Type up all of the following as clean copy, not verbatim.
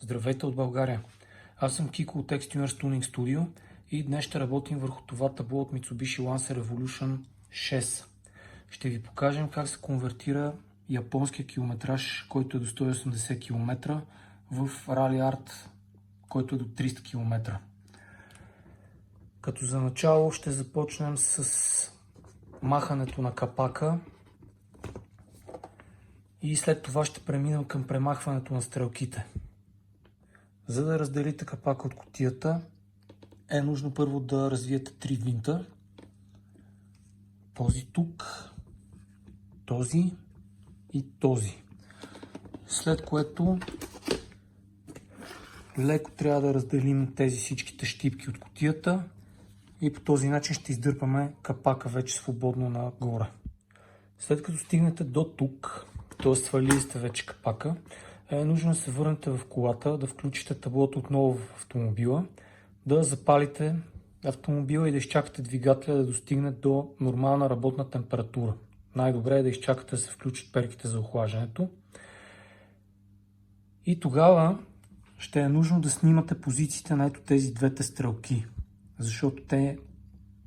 Здравейте от България! Аз съм Кико от XTuners Tuning Studio и днес ще работим върху това табло от Mitsubishi Lancer Revolution 6. Ще ви покажем как се конвертира японския километраж, който е до 180 км, в Rally Art, който е до 300 км. Като за начало ще започнем с махането на капака и след това ще преминем към премахването на стрелките. За да разделите капака от кутията е нужно първо да развиете 3 гвинта. Този тук, този и този. След което леко трябва да разделим тези всичките щипки от кутията и по този начин ще издърпаме капака вече свободно нагоре. След като стигнете до тук, т.е. свалили сте вече капака, е нужно да се върнете в колата, да включите таблото отново в автомобила, да запалите автомобила и да изчакате двигателя да достигне до нормална работна температура. Най-добре е да изчакате да се включат перките за охлаждането. И тогава ще е нужно да снимате позициите на ето тези двете стрелки, защото те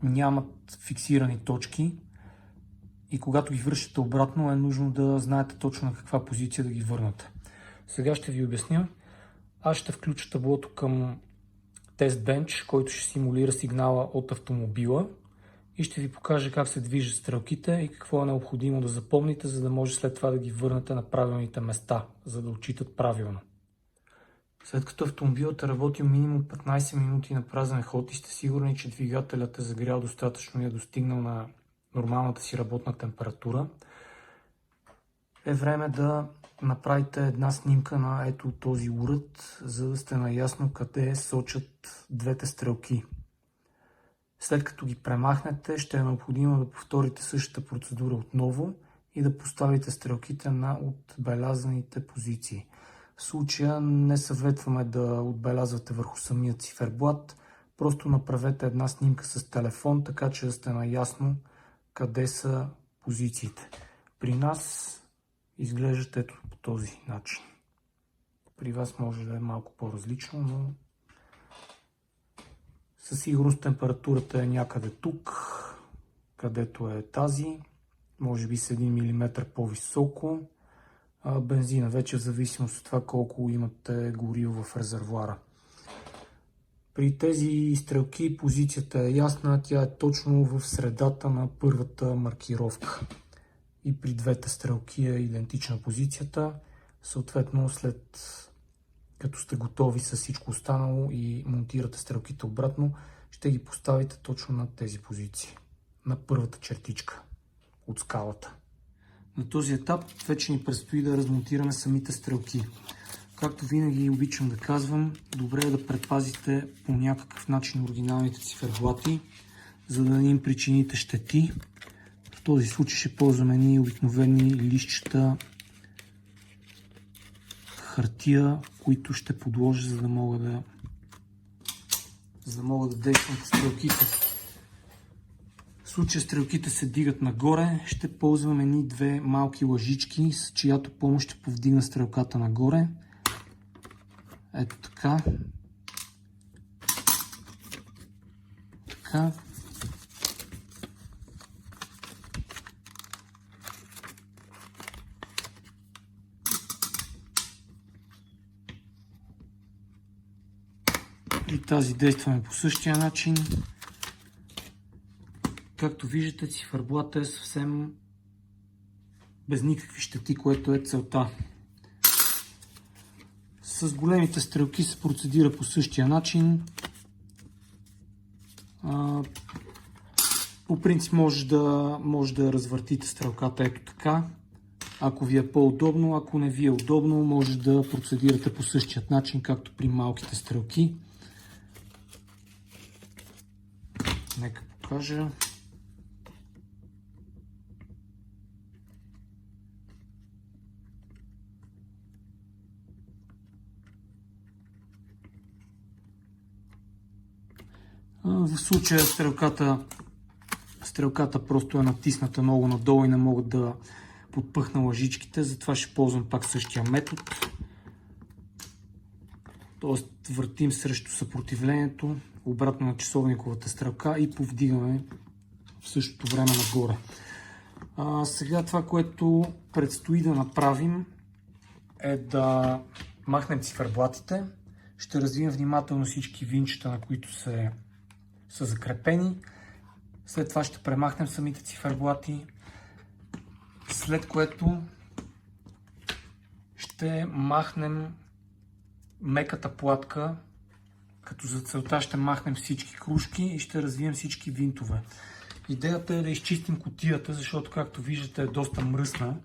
нямат фиксирани точки и когато ги връщате обратно е нужно да знаете точно на каква позиция да ги върнете. Сега ще ви обясня. Аз ще включа таблото към тест бенч, който ще симулира сигнала от автомобила и ще ви покажа как се движат стрелките и какво е необходимо да запомните, за да може след това да ги върнете на правилните места, за да отчитат правилно. След като автомобилът е работил минимум 15 минути на празен ход и сте сигурни, че двигателят е загрял достатъчно и е достигнал на нормалната си работна температура, е време да направите една снимка на ето този уред, за да сте наясно къде сочат двете стрелки. След като ги премахнете, ще е необходимо да повторите същата процедура отново и да поставите стрелките на отбелязаните позиции. В случая не съветваме да отбелязвате върху самия циферблат, просто направете една снимка с телефон, така че да сте наясно къде са позициите. При нас изглеждат ето по този начин. При вас може да е малко по-различно, но със сигурност температурата е някъде тук, където е тази, може би с 1 мм по-високо. Бензина вече в зависимост от това колко имате гориво в резервоара. При тези стрелки позицията е ясна, тя е точно в средата на първата маркировка. И при двете стрелки е идентична позицията. Съответно, след като сте готови с всичко останало и монтирате стрелките обратно, ще ги поставите точно на тези позиции. На първата чертичка от скалата. На този етап вече ни предстои да размонтираме самите стрелки. Както винаги обичам да казвам, добре е да предпазите по някакъв начин оригиналните циферблати, за да не им причините щети. В този случай ще ползваме ние обикновени листчета хартия, които ще подложа, за да мога да действам по стрелките. В случая стрелките се дигат нагоре, ще ползвам едни две малки лъжички, с чиято помощ ще повдигна стрелката нагоре. Ето така. Така. И тази действаме по същия начин. Както виждате, циферблата е съвсем без никакви щети, което е целта. С големите стрелки се процедира по същия начин. По принцип може да развъртите стрелката ето така, ако ви е по-удобно. Ако не ви е удобно, може да процедирате по същия начин, както при малките стрелки. Нека покажа. В случая стрелката просто е натисната много надолу и не мога да подпъхна лъжичките, затова ще ползвам пак същия метод. т.е. въртим срещу съпротивлението, обратно на часовниковата стрелка и повдигаме в същото време нагоре. Сега това, което предстои да направим, е да махнем циферблатите. Ще развием внимателно всички винчета, на които са закрепени. След това ще премахнем самите циферблати, след което ще махнем меката платка, като за целта ще махнем всички крушки и ще развием всички винтове. Идеята е да изчистим кутията, защото както виждате е доста мръсна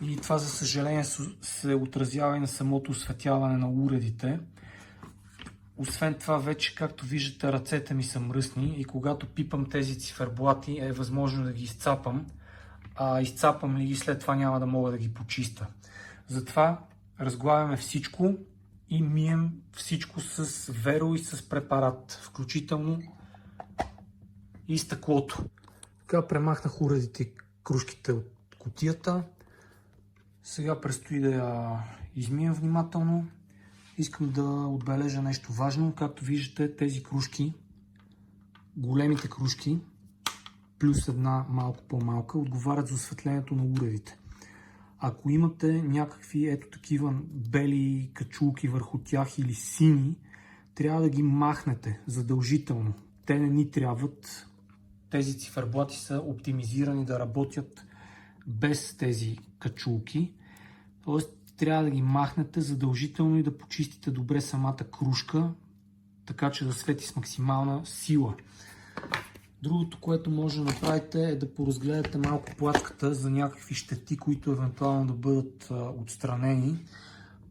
и това за съжаление се отразява и на самото осветяване на уредите. Освен това вече, както виждате, ръцете ми са мръсни и когато пипам тези циферблати е възможно да ги изцапам, а изцапам ли ги след това няма да мога да ги почиста. Затова разглавяме всичко и мием всичко с веро и с препарат, включително и стъклото. Така премахнах уредите и крушките от кутията. Сега предстои да я измием внимателно. Искам да отбележа нещо важно. Както виждате, тези крушки, големите крушки, плюс една малко по-малка, отговарят за осветлението на уредите. Ако имате някакви ето такива бели качулки върху тях или сини, трябва да ги махнете задължително. Те не ни трябват. Тези циферблати са оптимизирани да работят без тези качулки. Тоест трябва да ги махнете задължително и да почистите добре самата крушка, така че да свети с максимална сила. Другото, което може да направите, е да поразгледате малко платката за някакви щети, които евентуално да бъдат отстранени.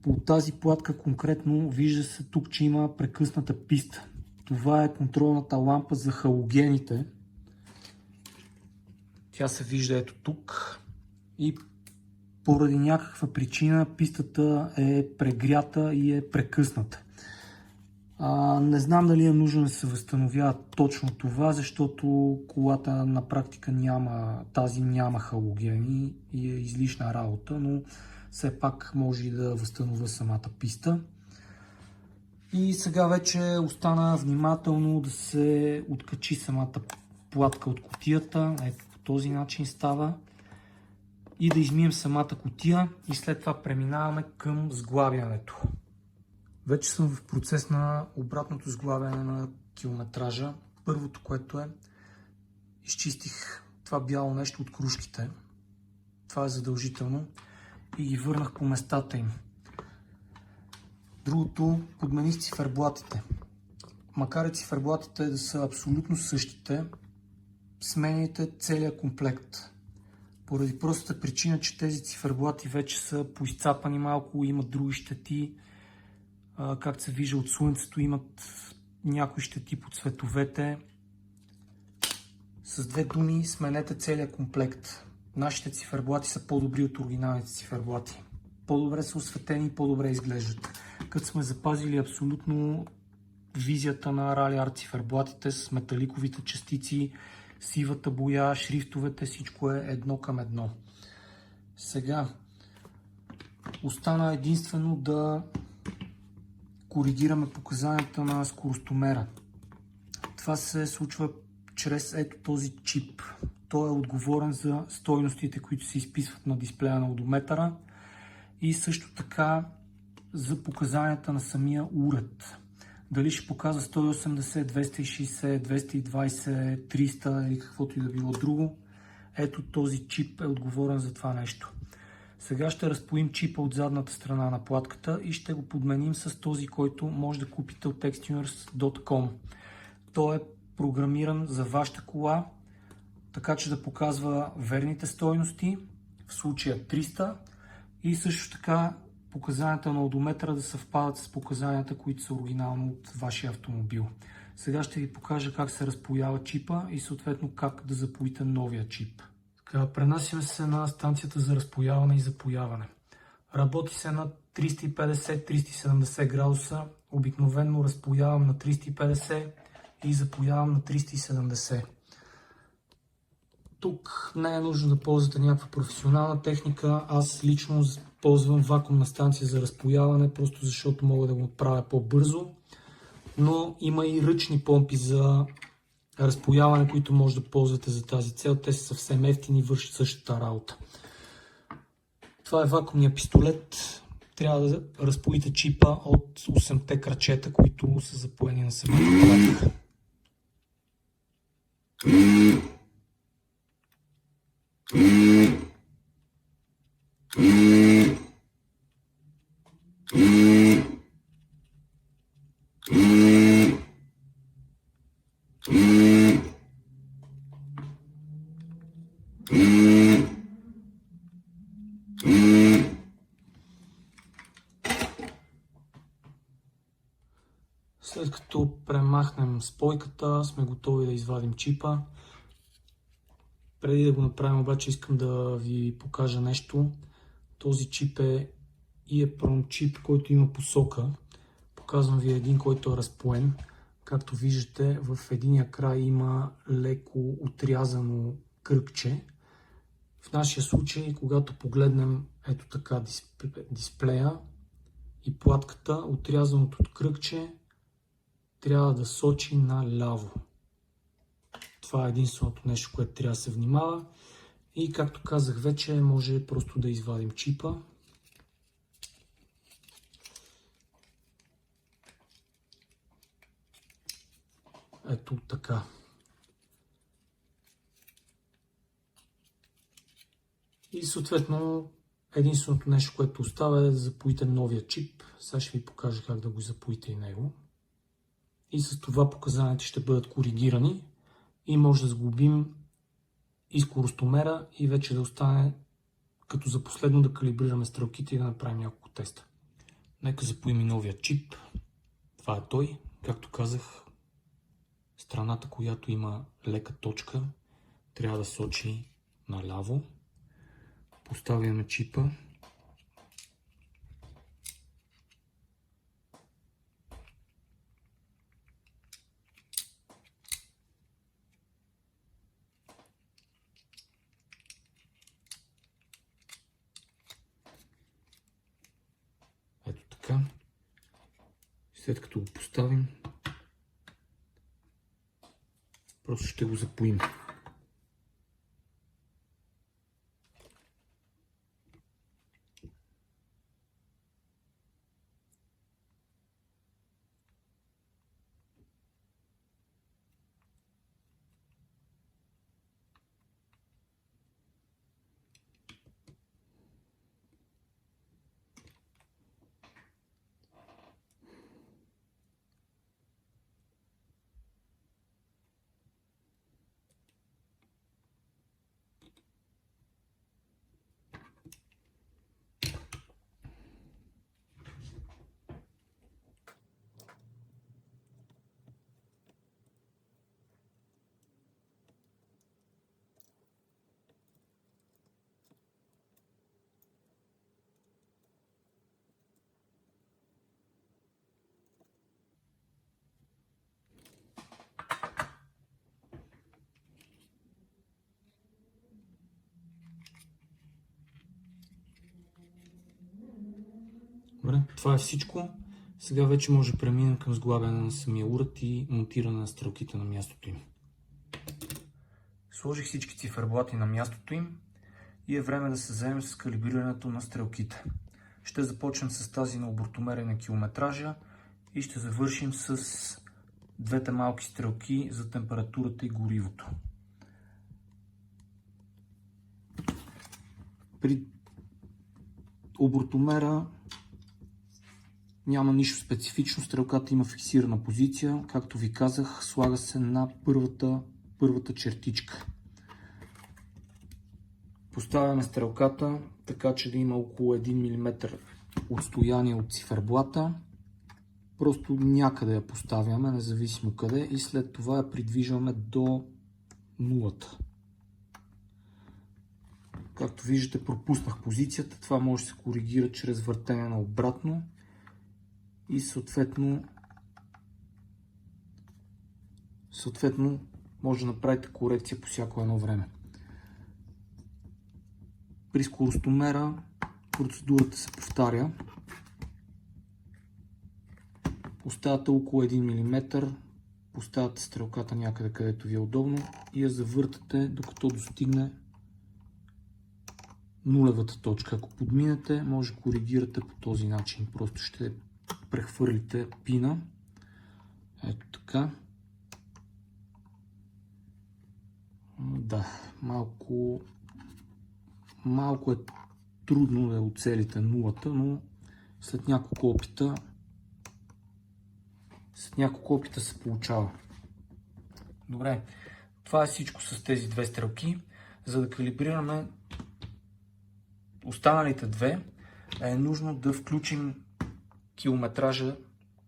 По тази платка конкретно вижда се тук, че има прекъсната писта. Това е контролната лампа за халогените. Тя се вижда ето тук и поради някаква причина пистата е прегрята и е прекъсната. Не знам дали е нужно да се възстановява точно това, защото колата на практика няма халогени и е излишна работа, но все пак може и да възстановя самата писта. И сега вече остана внимателно да се откачи самата платка от кутията. Ето по този начин става. И да измием самата кутия и след това преминаваме към сглабянето. Вече съм в процес на обратното сглабяне на километража. Първото, което изчистих това бяло нещо от крушките. Това е задължително и ги върнах по местата им. Другото, подмених циферблатите. Макар и циферблатите да са абсолютно същите, сменяйте целият комплект. Поради простата причина, че тези циферблати вече са поизцапани малко, имат други щети. Както се вижда от слънцето, имат някои щети по цветовете. С две думи, сменете целият комплект. Нашите циферблати са по-добри от оригиналните циферблати. По-добре са осветени и по-добре изглеждат. Като сме запазили абсолютно визията на Rally Art циферблатите с металиковите частици, сивата боя, шрифтовете, всичко е едно към едно. Сега остана единствено да коригираме показанията на скоростомера. Това се случва чрез ето този чип. Той е отговорен за стойностите, които се изписват на дисплея на одометъра и също така за показанията на самия уред. Дали ще показва 180, 260, 220, 300 или каквото и да било друго. Ето този чип е отговорен за това нещо. Сега ще разпоим чипа от задната страна на платката и ще го подменим с този, който може да купите от xtuners.com. Той е програмиран за вашата кола, така че да показва верните стойности, в случая 300, и също така показанията на одометъра да съвпадат с показанията, които са оригинално от вашия автомобил. Сега ще ви покажа как се разпоява чипа и съответно как да запоите новия чип. Така, пренасяме се на станцията за разпояване и запояване. Работи се на 350-370 градуса. Обикновено разпоявам на 350 и запоявам на 370. Тук не е нужно да ползвате някаква професионална техника. Аз лично ползвам вакуумна станция за разпояване, просто защото мога да го направя по-бързо. Но има и ръчни помпи за разпояване, които може да ползвате за тази цел. Те са съвсем ефтини и вършат същата работа. Това е вакуумният пистолет. Трябва да разпоите чипа от 8-те крачета, които са запоени на самата платка. След като премахнем спойката, сме готови да извадим чипа. Преди да го направим обаче искам да ви покажа нещо. Този чип е EEPROM чип, който има посока. Показвам ви един, който е разпоен. Както виждате, в единия край има леко отрязано кръгче. В нашия случай, когато погледнем ето така дисплея и платката, отрязаното кръгче трябва да сочи наляво. Това е единственото нещо, което трябва да се внимава. И както казах вече, може просто да извадим чипа. Ето така. И съответно, единственото нещо, което остава е да запоите новия чип. Сега ще ви покажа как да го запоите и него. И с това показанията ще бъдат коригирани и може да сглобим и скоростомера и вече да остане като за последно да калибрираме стрелките и да направим няколко теста. Нека запоим и новия чип. Това е той. Както казах, страната, която има лека точка, трябва да сочи наляво. Поставяме чипа. Ето така. След като го поставим, просто ще го запоим. Добре, това е всичко. Сега вече може да преминем към сглабяне на самия уред и монтиране на стрелките на мястото им. Сложих всички циферблати на мястото им и е време да се заемем с калибрирането на стрелките. Ще започнем с тази на обортомера на километража и ще завършим с двете малки стрелки за температурата и горивото. При обортомера няма нищо специфично, стрелката има фиксирана позиция. Както ви казах, слага се на първата чертичка. Поставяме стрелката така, че да има около 1 мм отстояние от циферблата. Просто някъде я поставяме, независимо къде, и след това я придвижваме до нулата. Както виждате, пропуснах позицията. Това може да се коригира чрез въртене на обратно и съответно може да направите корекция по всяко едно време. При скоростомера процедурата се повтаря. Поставяте около 1 мм, поставяте стрелката някъде, където ви е удобно и я завъртате, докато достигне нулевата точка. Ако подминете, може да коригирате по този начин. Просто ще прехвърлите пина. Ето така. Да, малко е трудно да оцелите нулата, но след няколко опита се получава. Добре, това е всичко с тези две стрелки. За да калибрираме останалите две, е нужно да включим километража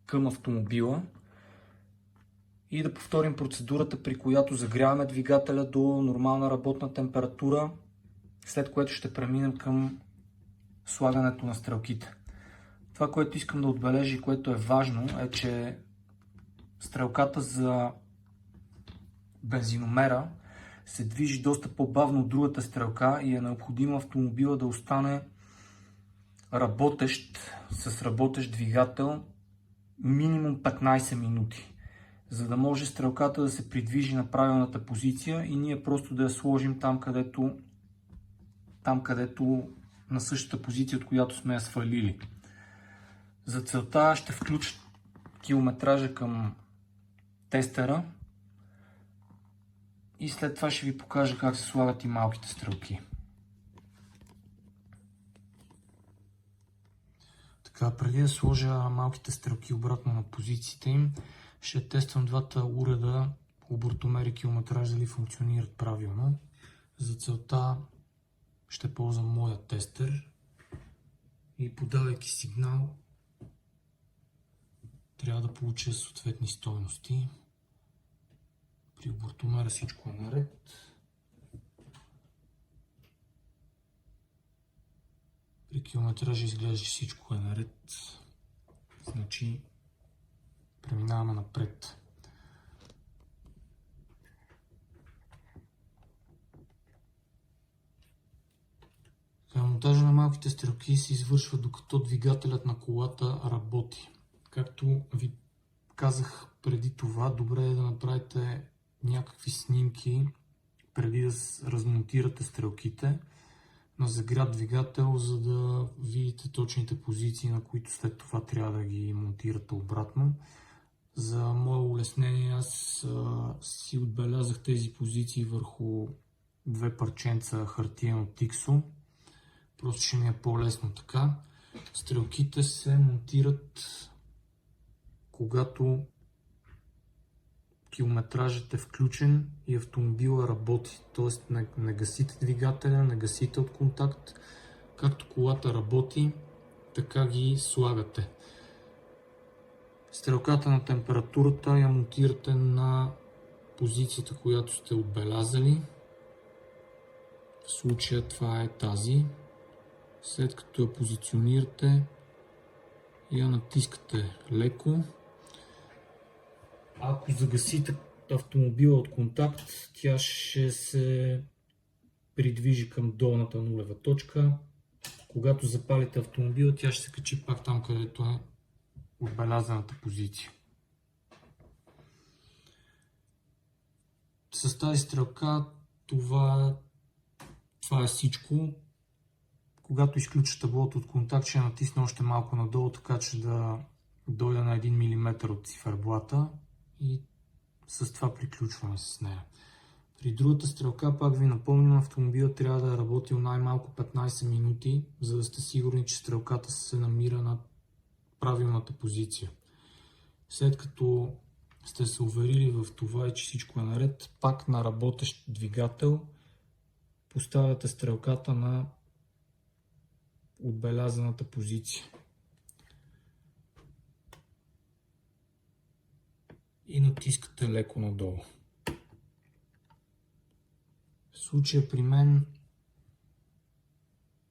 към автомобила и да повторим процедурата, при която загряваме двигателя до нормална работна температура, след което ще преминем към слагането на стрелките. Това, което искам да отбележа и което е важно, е, че стрелката за бензиномера се движи доста по-бавно от другата стрелка и е необходимо автомобила да остане работещ, с работещ двигател минимум 15 минути, за да може стрелката да се придвижи на правилната позиция и ние просто да я сложим там, където на същата позиция, от която сме я свалили. За целта ще включа километража към тестера и след това ще ви покажа как се слагат и малките стрелки. Така, преди да сложа малките стрелки обратно на позициите им, ще тествам двата уреда, обортомер и километраж, дали функционират правилно. За целта ще ползвам моя тестер и подавайки сигнал трябва да получа съответни стойности. При обортомера всичко е наред. При километража изглежда всичко е наред. Значи преминаваме напред. Монтажа на малките стрелки се извършва докато двигателят на колата работи. Както ви казах преди това, добре е да направите някакви снимки преди да размонтирате стрелките на загрят двигател, за да видите точните позиции, на които след това трябва да ги монтирате обратно. За мое улеснение аз си отбелязах тези позиции върху две парченца хартия от Тиксо. Просто ще ми е по-лесно така. Стрелките се монтират когато километражът е включен и автомобила работи. Т.е. не гасите двигателя, не гасите от контакт. Както колата работи, така ги слагате. Стрелката на температурата я монтирате на позицията, която сте отбелязали. В случая това е тази. След като я позиционирате, я натискате леко. Ако загасите автомобила от контакт, тя ще се придвижи към долната нулева точка. Когато запалите автомобила, тя ще се качи пак там, където е отбелязаната позиция. С тази стрелка това е всичко. Когато изключа таблото от контакт, ще натисна още малко надолу, така че да дойда на 1 мм от циферблата и с това приключваме с нея. При другата стрелка, пак ви напомням, автомобилът трябва да е работил най-малко 15 минути, за да сте сигурни, че стрелката се намира на правилната позиция. След като сте се уверили в това и че всичко е наред, пак на работещ двигател поставяте стрелката на отбелязаната позиция. И натискате леко надолу. В случая при мен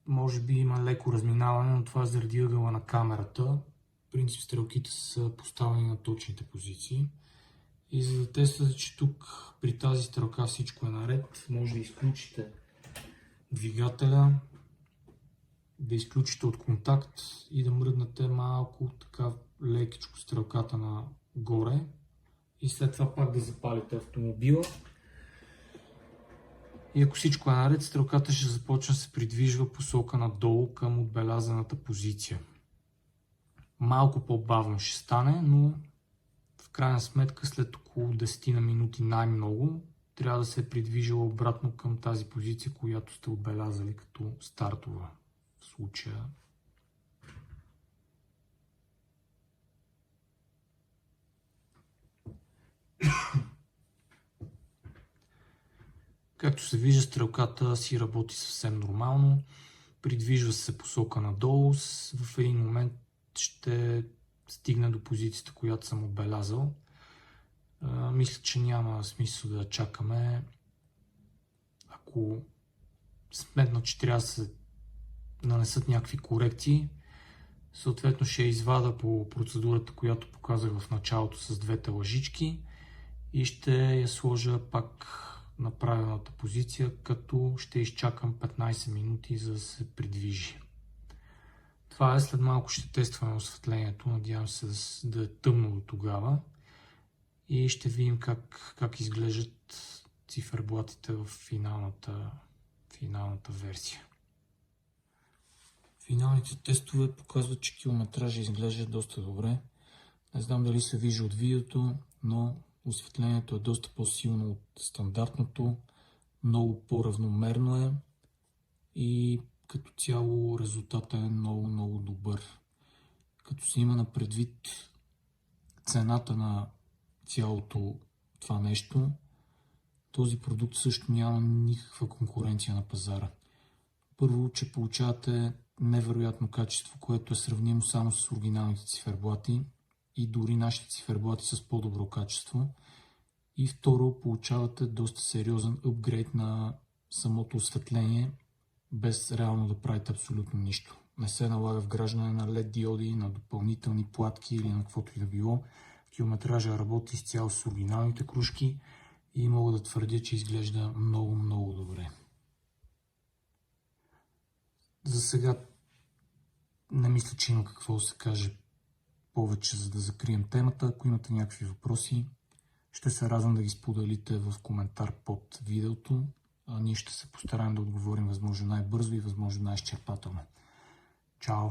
може би има леко разминаване, но това е заради ъгъла на камерата. В принцип стрелките са поставени на точните позиции. И за да тествате, че тук при тази стрелка всичко е наред, може да изключите двигателя, да изключите от контакт и да мръднете малко така лекичко стрелката нагоре и след това пак да запалите автомобила. И ако всичко е наред, стрелката ще започне да се придвижва посока надолу към отбелязаната позиция. Малко по-бавно ще стане, но в крайна сметка след около 10 на минути най-много трябва да се е придвижила обратно към тази позиция, която сте отбелязали като стартова в случая. Както се вижда, стрелката си работи съвсем нормално. Придвижва се посока надолу. В един момент ще стигне до позицията, която съм отбелязал. Мисля, че няма смисъл да чакаме. Ако сметна, че трябва да се нанесат някакви корекции, съответно ще извада по процедурата, която показах в началото с двете лъжички и ще я сложа пак на правилната позиция, като ще изчакам 15 минути, за да се придвижи. Това е, след малко ще тестваме осветлението, надявам се да е тъмно до тогава и ще видим как изглеждат циферблатите в финалната версия. Финалните тестове показват, че километража изглежда доста добре. Не знам дали се вижда от видеото, но осветлението е доста по-силно от стандартното, много по-равномерно е и като цяло резултатът е много добър. Като се има на предвид цената на цялото това нещо, този продукт също няма никаква конкуренция на пазара. Първо, че получавате невероятно качество, което е сравнимо само с оригиналните циферблати и дори нашите циферблати с по-добро качество. И второ, получавате доста сериозен апгрейд на самото осветление, без реално да правите абсолютно нищо. Не се налага вграждане на LED диоди, на допълнителни платки или на каквото и да било. Километража работи изцяло с оригиналните кружки и мога да твърдя, че изглежда много добре. За сега не мисля, че има какво да се каже повече, за да закрием темата. Ако имате някакви въпроси, ще се радвам да ги споделите в коментар под видеото. Ние ще се постараем да отговорим възможно най-бързо и възможно най-изчерпателно. Чао!